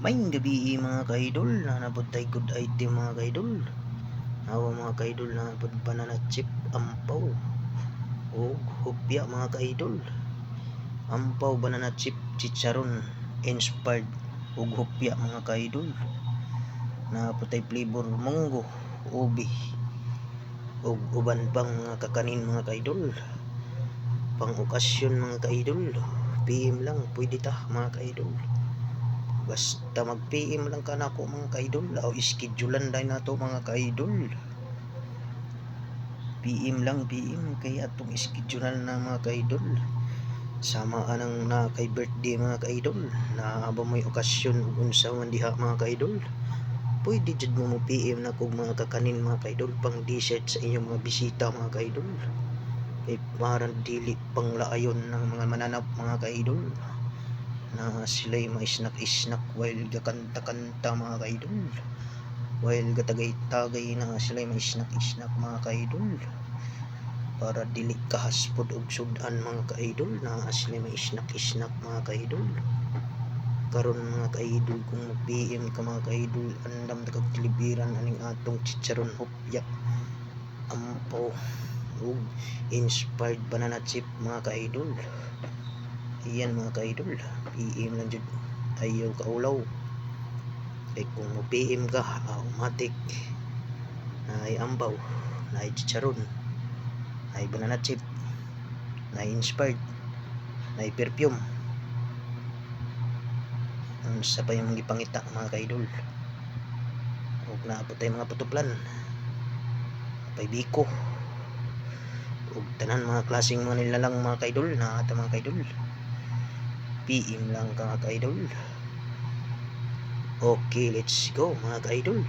Maayong gabi mga kaidol, nanabot tay good item mga kaidol. Awa mga kaidol, nanabot banana chip, ampaw o hopya mga kaidol. Ampaw, banana chip, chicharon inspired ug hopya mga kaidol. Nanabot tay flavor mango, ubi ug uban pang mga kakanin mga kaidol. Pang okasyon mga kaidol, PM lang pwede ta mga kaidol. Basta mag-PM lang ka nako mga kaidol, o ischedulean dahil nato mga kaidol. PM lang, PM kaya atong ischedulean na mga kaidol. Sama anang na kay birthday mga kaidol, na aba may okasyon ug unsa man diha mga kaidol. Pwede jud mo PM na kog mga kakanin mga kaidol, pang dessert sa inyong mga bisita mga kaidol. Kay parang dili pang laayon ng mga mananap mga kaidol, na sila'y ma-snack while gakanta-kanta mga kaidol, while gatagay-tagay na sila'y ma-snack mga kaidol, para dili kahaspod og sudan mga kaidol, na sila'y ma-snack mga kaidol. Karon mga kaidol, kung mag-PM ka mga kaidol, andam ta kag tilibiran aning atong chicharon hopya, ampaw ug inspired banana chip mga kaidol. Iyan mga kaidol, PM lang jud, ayaw kaulaw. Kay kung mo PM ka, automatic na ay ambaw, na ay chicharon, na ay banana chip, na ay inspired, na ay perfume. Sa pa yung gipangita mga kaidol. Ug naabot tay mga putuplan, pay biko ug tanan mga klaseng mga nilalang mga kaidol, na ata mga kaidol. PM lang ka mga kaidol. Okay, let's go mga kaidol.